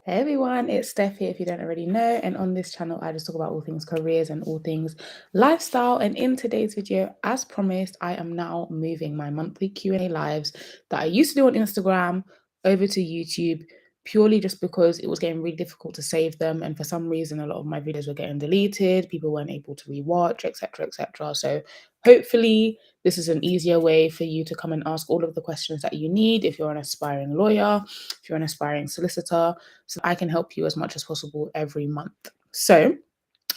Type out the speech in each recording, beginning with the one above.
Hey everyone, it's Steph here if you don't already know, and on this channel I just talk about all things careers and all things lifestyle. And in today's video, as promised, I am now moving my monthly Q&A lives that I used to do on Instagram over to YouTube, purely just because it was getting really difficult to save them, and for some reason a lot of my videos were getting deleted, people weren't able to rewatch, etc, etc. So hopefully this is an easier way for you to come and ask all of the questions that you need if you're an aspiring lawyer, if you're an aspiring solicitor, so I can help you as much as possible every month. So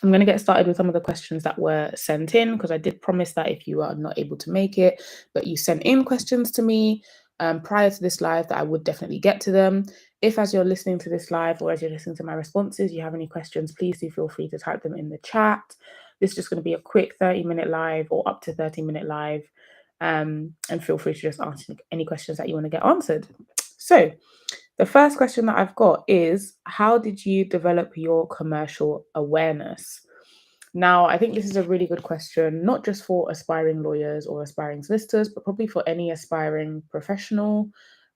I'm going to get started with some of the questions that were sent in, because I did promise that if you are not able to make it, but you sent in questions to me prior to this live, that I would definitely get to them. If as you're listening to this live or as you're listening to my responses, you have any questions, please do feel free to type them in the chat. This is just going to be a quick 30-minute live or up to 30-minute live. And feel free to just ask any questions that you want to get answered. So the first question that I've got is, how did you develop your commercial awareness? Now, I think this is a really good question, not just for aspiring lawyers or aspiring solicitors, but probably for any aspiring professional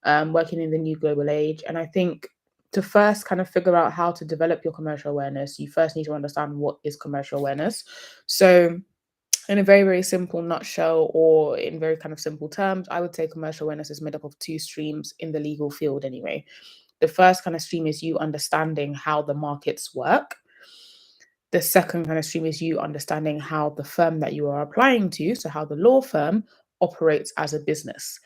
working in the new global age. And I think to first kind of figure out how to develop your commercial awareness, you first need to understand what is commercial awareness. So in a very, very simple nutshell, or in very kind of simple terms, I would say commercial awareness is made up of two streams in the legal field anyway. The first kind of stream is you understanding how the markets work. The second kind of stream is you understanding how the firm that you are applying to, so how the law firm operates as a business.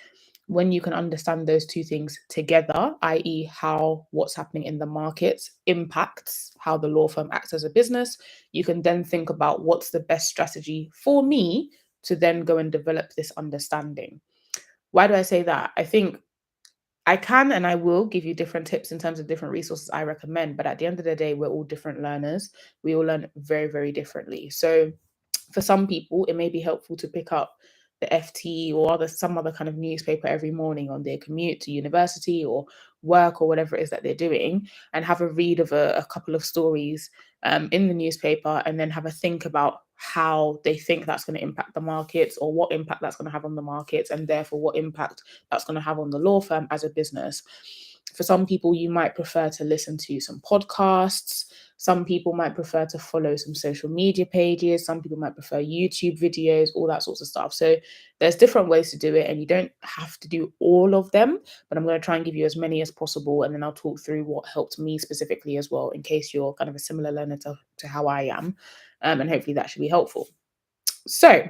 When you can understand those two things together, i.e., how what's happening in the markets impacts how the law firm acts as a business, you can then think about what's the best strategy for me to then go and develop this understanding. Why do I say that? I think I can and I will give you different tips in terms of different resources I recommend, but at the end of the day, we're all different learners. We all learn very, very differently. So for some people, it may be helpful to pick up the FT or some other kind of newspaper every morning on their commute to university or work or whatever it is that they're doing, and have a read of a couple of stories in the newspaper, and then have a think about how they think that's going to impact the markets, or what impact that's going to have on the markets, and therefore what impact that's going to have on the law firm as a business. For some people, you might prefer to listen to some podcasts. Some people might prefer to follow some social media pages. Some people might prefer YouTube videos, all that sorts of stuff. So there's different ways to do it, and you don't have to do all of them, but I'm going to try and give you as many as possible. And then I'll talk through what helped me specifically as well, in case you're kind of a similar learner to how I am. And hopefully that should be helpful. So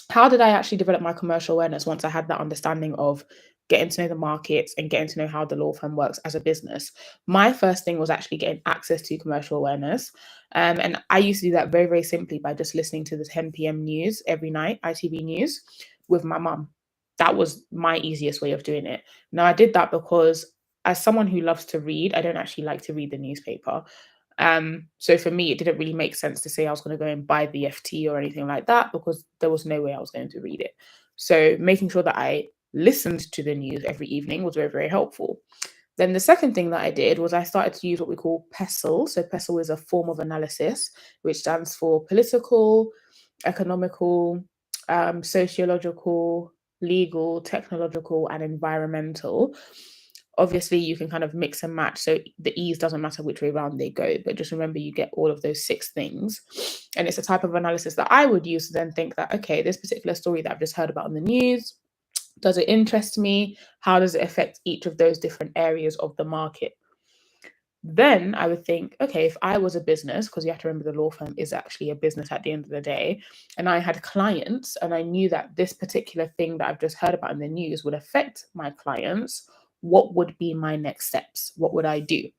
how did I actually develop my commercial awareness once I had that understanding of getting to know the markets and getting to know how the law firm works as a business? My first thing was actually getting access to commercial awareness. And I used to do that very, very simply by just listening to the 10 p.m. news every night, ITV News, with my mum. That was my easiest way of doing it. Now, I did that because as someone who loves to read, I don't actually like to read the newspaper. So for me, it didn't really make sense to say I was going to go and buy the FT or anything like that, because there was no way I was going to read it. So making sure that I listened to the news every evening was very, very helpful. Then the second thing that I did was I started to use what we call Pestle. So Pestle is a form of analysis, which stands for political, economical, sociological, legal, technological, and environmental. Obviously, you can kind of mix and match. So the E's doesn't matter which way around they go, but just remember you get all of those 6 things. And it's a type of analysis that I would use to then think that, okay, this particular story that I've just heard about in the news, does it interest me? How does it affect each of those different areas of the market? Then I would think, okay, if I was a business, because you have to remember the law firm is actually a business at the end of the day, and I had clients and I knew that this particular thing that I've just heard about in the news would affect my clients, what would be my next steps? What would I do?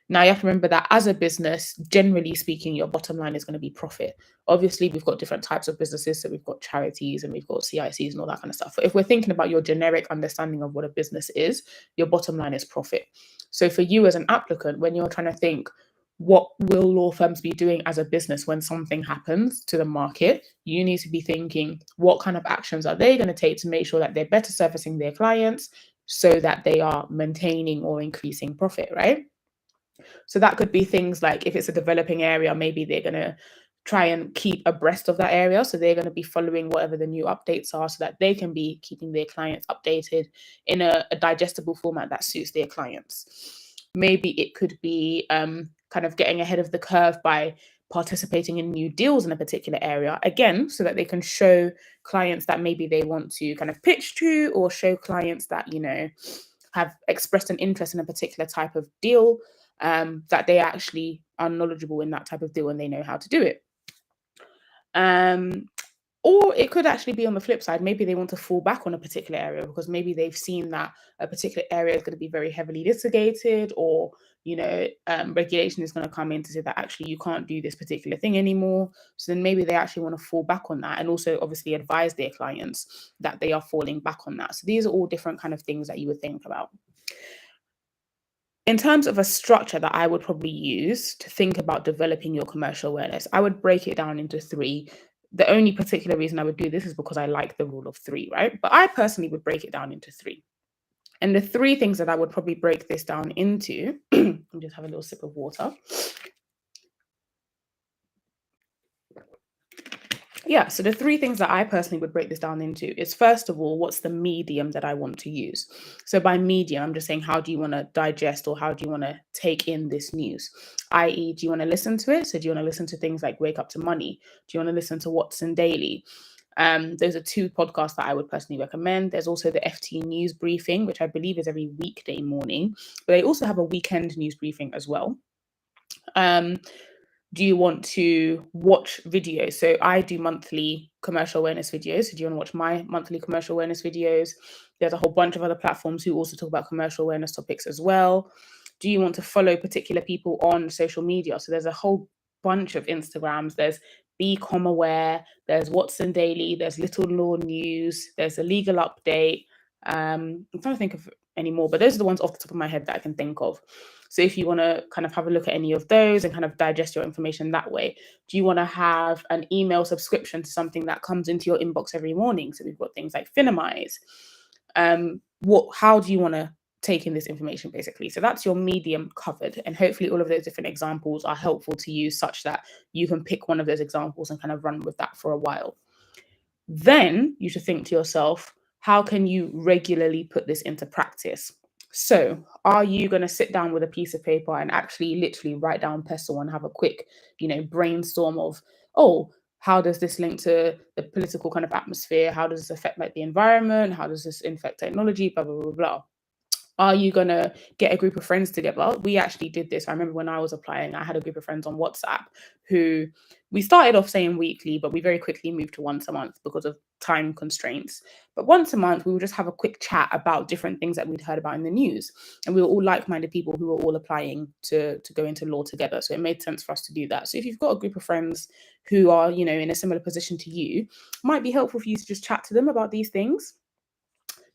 Now, you have to remember that as a business, generally speaking, your bottom line is going to be profit. Obviously, we've got different types of businesses. So we've got charities and we've got CICs and all that kind of stuff. But if we're thinking about your generic understanding of what a business is, your bottom line is profit. So for you as an applicant, when you're trying to think, what will law firms be doing as a business when something happens to the market, you need to be thinking, what kind of actions are they going to take to make sure that they're better servicing their clients so that they are maintaining or increasing profit, right? So that could be things like, if it's a developing area, maybe they're going to try and keep abreast of that area. So they're going to be following whatever the new updates are so that they can be keeping their clients updated in a digestible format that suits their clients. Maybe it could be kind of getting ahead of the curve by participating in new deals in a particular area, again, so that they can show clients that maybe they want to kind of pitch to, or show clients that, have expressed an interest in a particular type of deal, that they actually are knowledgeable in that type of deal and they know how to do it. Um, or it could actually be on the flip side. Maybe they want to fall back on a particular area because maybe they've seen that a particular area is going to be very heavily litigated, or regulation is going to come in to say that actually you can't do this particular thing anymore. So then maybe they actually want to fall back on that, and also obviously advise their clients that they are falling back on that. So these are all different kind of things that you would think about. In terms of a structure that I would probably use to think about developing your commercial awareness, I would break it down into three. The only particular reason I would do this is because I like the rule of three, right? But I personally would break it down into three. And the three things that I would probably break this down into, I'll just have a little sip of water. Yeah, so the three things that I personally would break this down into is, first of all, what's the medium that I want to use? So by medium, I'm just saying, how do you want to digest, or how do you want to take in this news? I.e., do you want to listen to it? So do you want to listen to things like Wake Up to Money? Do you want to listen to Watson Daily? Those are two podcasts that I would personally recommend. There's also the FT News Briefing, which I believe is every weekday morning, but they also have a weekend news briefing as well. Do you want to watch videos? So I do monthly commercial awareness videos. So do you want to watch my monthly commercial awareness videos? There's a whole bunch of other platforms who also talk about commercial awareness topics as well. Do you want to follow particular people on social media? So there's a whole bunch of Instagrams. There's Becom Aware, there's Watson Daily, there's Little Law News, there's a legal update. I'm trying to think of any more, but those are the ones off the top of my head that I can think of. So if you want to kind of have a look at any of those and kind of digest your information that way, do you want to have an email subscription to something that comes into your inbox every morning? So we've got things like Finamize. How do you want to take in this information, basically? So that's your medium covered. And hopefully all of those different examples are helpful to you, such that you can pick one of those examples and kind of run with that for a while. Then you should think to yourself, how can you regularly put this into practice? So are you going to sit down with a piece of paper and actually literally write down Pestle and have a quick, brainstorm of, oh, how does this link to the political kind of atmosphere? How does this affect like the environment? How does this affect technology? Blah, blah, blah, blah. Are you going to get a group of friends together? We actually did this. I remember when I was applying, I had a group of friends on WhatsApp who we started off saying weekly, but we very quickly moved to once a month because of time constraints. But once a month, we would just have a quick chat about different things that we'd heard about in the news. And we were all like-minded people who were all applying to go into law together. So it made sense for us to do that. So if you've got a group of friends who are, in a similar position to you, it might be helpful for you to just chat to them about these things.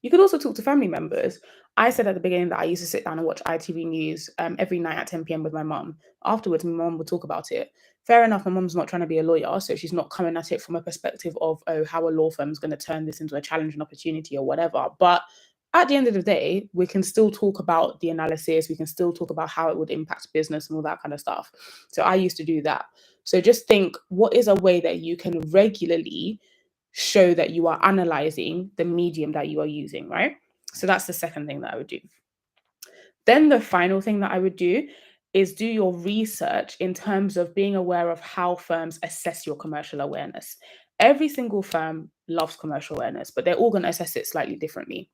You could also talk to family members. I said at the beginning that I used to sit down and watch ITV News every night at 10 p.m. with my mum. Afterwards, my mum would talk about it. Fair enough, my mum's not trying to be a lawyer, so she's not coming at it from a perspective of, oh, how a law firm is going to turn this into a challenge and opportunity or whatever. But at the end of the day, we can still talk about the analysis. We can still talk about how it would impact business and all that kind of stuff. So I used to do that. So just think, what is a way that you can regularly show that you are analyzing the medium that you are using, right? So that's the second thing that I would do. Then the final thing that I would do is do your research in terms of being aware of how firms assess your commercial awareness. Every single firm loves commercial awareness, but they're all going to assess it slightly differently.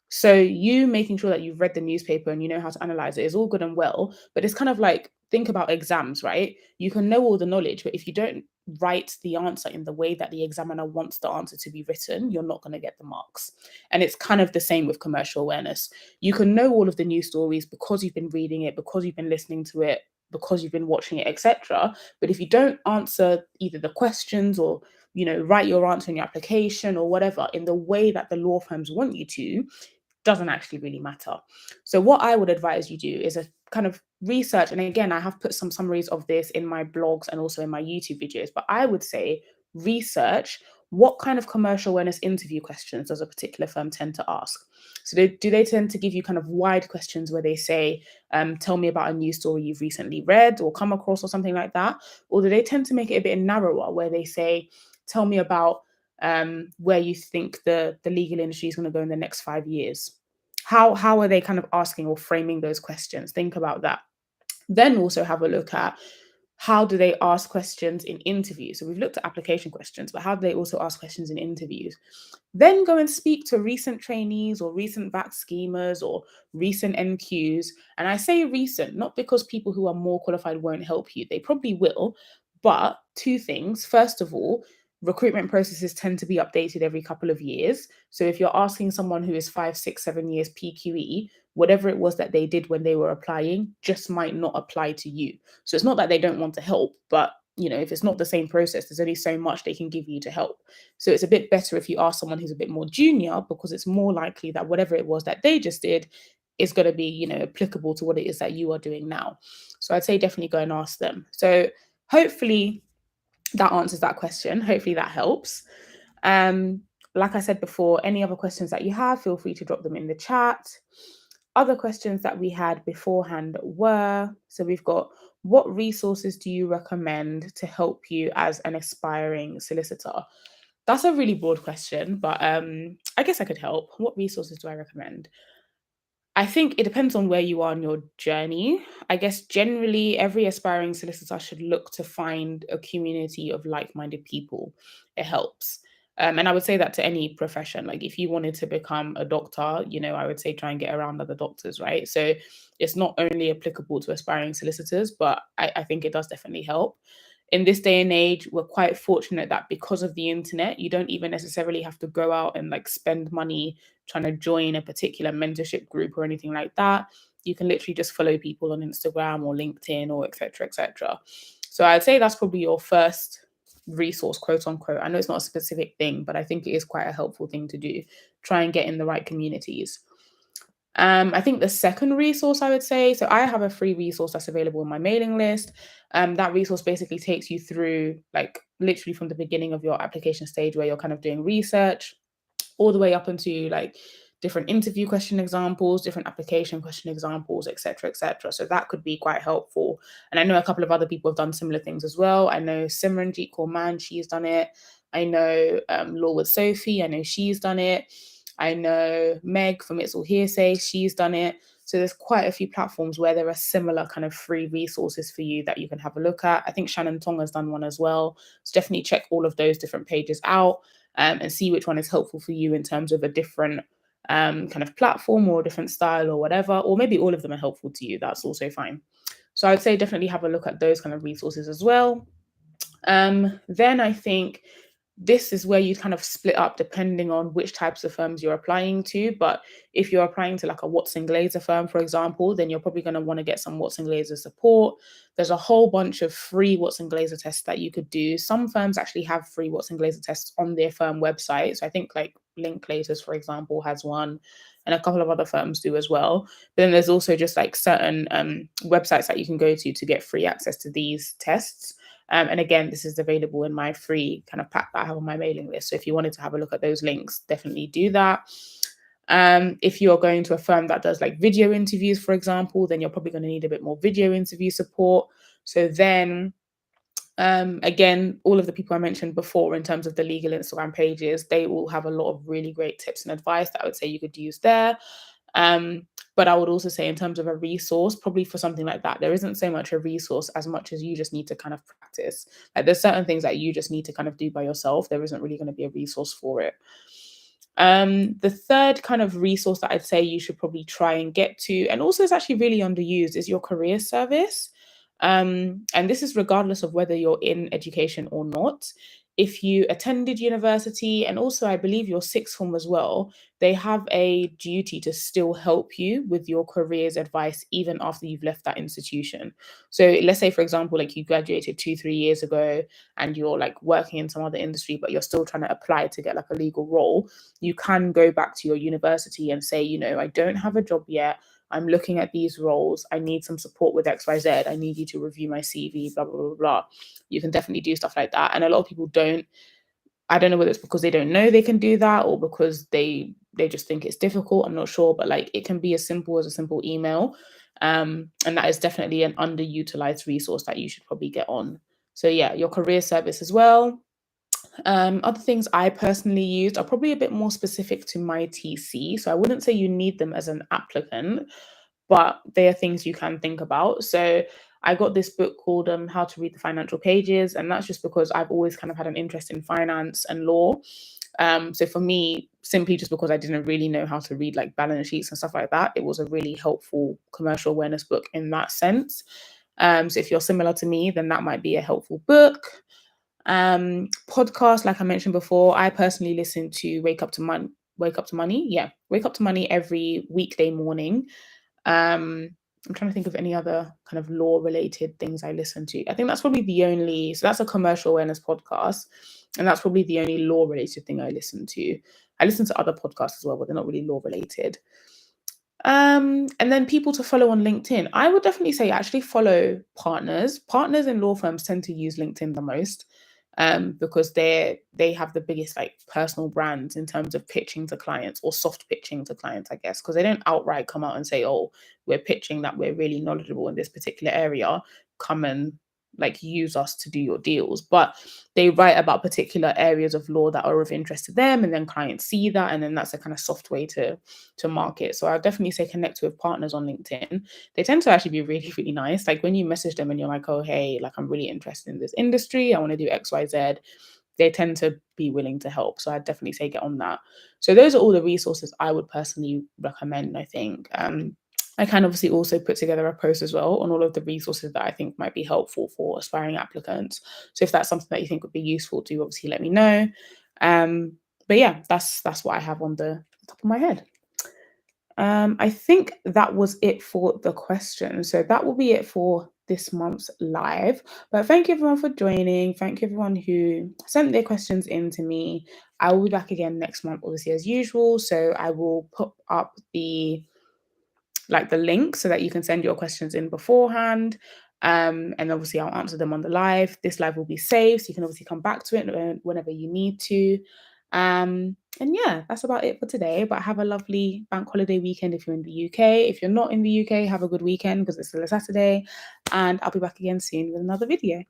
So you making sure that you've read the newspaper and you know how to analyze it is all good and well, but it's kind of like, think about exams, right? You can know all the knowledge, but if you don't write the answer in the way that the examiner wants the answer to be written, you're not going to get the marks. And it's kind of the same with commercial awareness. You can know all of the news stories because you've been reading it, because you've been listening to it, because you've been watching it, etc. But if you don't answer either the questions or write your answer in your application or whatever in the way that the law firms want you to, doesn't actually really matter. So what I would advise you do is a kind of research. And again, I have put some summaries of this in my blogs and also in my YouTube videos, but I would say research what kind of commercial awareness interview questions does a particular firm tend to ask. So do they tend to give you kind of wide questions where they say, tell me about a news story you've recently read or come across or something like that? Or do they tend to make it a bit narrower where they say, tell me about where you think the legal industry is going to go in the next 5 years? how are they kind of asking or framing those questions? Think about that. Then also have a look at how do they ask questions in interviews. So we've looked at application questions, but how do they also ask questions in interviews? Then go and speak to recent trainees or recent VAC schemas or recent NQs. And I say recent, not because people who are more qualified won't help you, they probably will. But two things. First of all, recruitment processes tend to be updated every couple of years. So if you're asking someone who is 5, 6, 7 years PQE, whatever it was that they did when they were applying just might not apply to you. So it's not that they don't want to help, but if it's not the same process, there's only so much they can give you to help. So it's a bit better if you ask someone who's a bit more junior, because it's more likely that whatever it was that they just did is going to be, applicable to what it is that you are doing now. So I'd say definitely go and ask them. So hopefully that answers that question. Hopefully that helps. Like I said before, any other questions that you have, feel free to drop them in the chat. Other questions that we had beforehand were, so we've got, what resources do you recommend to help you as an aspiring solicitor? That's a really broad question, but I guess I could help. What resources do I recommend? I think it depends on where you are on your journey. I guess generally every aspiring solicitor should look to find a community of like-minded people. It helps. And I would say that to any profession. Like if you wanted to become a doctor, I would say try and get around other doctors, right? So it's not only applicable to aspiring solicitors, but I think it does definitely help. In this day and age, we're quite fortunate that because of the internet, you don't even necessarily have to go out and like spend money trying to join a particular mentorship group or anything like that. You can literally just follow people on Instagram or LinkedIn or etc. etc. So I'd say that's probably your first resource, quote unquote. I know it's not a specific thing, but I think it is quite a helpful thing to do. Try and get in the right communities. I think the second resource I would say, so I have a free resource that's available in my mailing list. That resource basically takes you through like literally from the beginning of your application stage where you're kind of doing research all the way up into like different interview question examples, different application question examples, etc., etc. So that could be quite helpful. And I know a couple of other people have done similar things as well. I know Simranjeet Kaur, she's done it. I know Law with Sophie, I know she's done it. I know Meg from It's All Hearsay, she's done it. So there's quite a few platforms where there are similar kind of free resources for you that you can have a look at. I think Shannon Tong has done one as well. So definitely check all of those different pages out and see which one is helpful for you in terms of a different kind of platform or a different style or whatever, or maybe all of them are helpful to you. That's also fine. So I'd say definitely have a look at those kind of resources as well. Then I think this is where you kind of split up depending on which types of firms you're applying to. But if you're applying to like a Watson Glazer firm, for example, then you're probably going to want to get some Watson Glazer support. There's a whole bunch of free Watson Glazer tests that you could do. Some firms actually have free Watson Glazer tests on their firm website. So I think like Linklaters, for example, has one, and a couple of other firms do as well. But then there's also just like certain websites that you can go to get free access to these tests. And again, this is available in my free kind of pack that I have on my mailing list. So if you wanted to have a look at those links, definitely do that. If you're going to a firm that does like video interviews, for example, then you're probably going to need a bit more video interview support. So then again, all of the people I mentioned before in terms of the legal Instagram pages, they all have a lot of really great tips and advice that I would say you could use there. But I would also say in terms of a resource, probably for something like that, there isn't so much a resource as much as you just need to kind of practice. Like there's certain things that you just need to kind of do by yourself. There isn't really going to be a resource for it. The third kind of resource that I'd say you should probably try and get to, and also is actually really underused, is your career service. And this is regardless of whether you're in education or not. If you attended university, and also I believe your sixth form as well, they have a duty to still help you with your career's advice even after you've left that institution. So let's say, for example, like you graduated 2, 3 years ago and you're like working in some other industry, but you're still trying to apply to get like a legal role. You can go back to your university and say, I don't have a job yet. I'm looking at these roles. I need some support with XYZ. I need you to review my CV, blah, blah, blah, blah. You can definitely do stuff like that. And a lot of people don't. I don't know whether it's because they don't know they can do that or because they just think it's difficult. I'm not sure. But like it can be as simple as a simple email. And that is definitely an underutilized resource that you should probably get on. So yeah, your career service as well. Other things I personally used are probably a bit more specific to my TC. So I wouldn't say you need them as an applicant, but they are things you can think about. So I got this book called How to Read the Financial Pages, and that's just because I've always kind of had an interest in finance and law. So for me, simply just because I didn't really know how to read like balance sheets and stuff like that, it was a really helpful commercial awareness book in that sense. So if you're similar to me, then that might be a helpful book. Podcast, like I mentioned before, I personally listen to Wake Up to Money every weekday morning. I'm trying to think of any other kind of law related things I listen to. I think that's probably the only, so that's a commercial awareness podcast, and that's probably the only law related thing I listen to. I listen to other podcasts as well, but they're not really law related. And then people to follow on LinkedIn. I would definitely say actually follow partners. Partners in law firms tend to use LinkedIn the most, because they have the biggest like personal brands in terms of pitching to clients, or soft pitching to clients, I guess, because they don't outright come out and say, "Oh, we're pitching that we're really knowledgeable in this particular area. Come and like use us to do your deals." But they write about particular areas of law that are of interest to them, and then clients see that, and then that's a kind of soft way to market. So I'll definitely say connect with partners on LinkedIn. They tend to actually be really, really nice. Like when you message them and you're like, "Oh, hey, like I'm really interested in this industry. I want to do XYZ." They tend to be willing to help. So I'd definitely say get on that. So those are all the resources I would personally recommend, I think. I can obviously also put together a post as well on all of the resources that I think might be helpful for aspiring applicants. So if that's something that you think would be useful, do obviously let me know. But yeah, that's what I have on the top of my head. I think that was it for the question. So that will be it for this month's live. But thank you everyone for joining. Thank you everyone who sent their questions in to me. I will be back again next month, obviously, as usual. So I will put up the link so that you can send your questions in beforehand. And obviously I'll answer them on the live. This live will be saved, so you can obviously come back to it whenever you need to. And yeah, that's about it for today. But have a lovely bank holiday weekend if you're in the UK. If you're not in the UK, have a good weekend because it's still a Saturday. And I'll be back again soon with another video.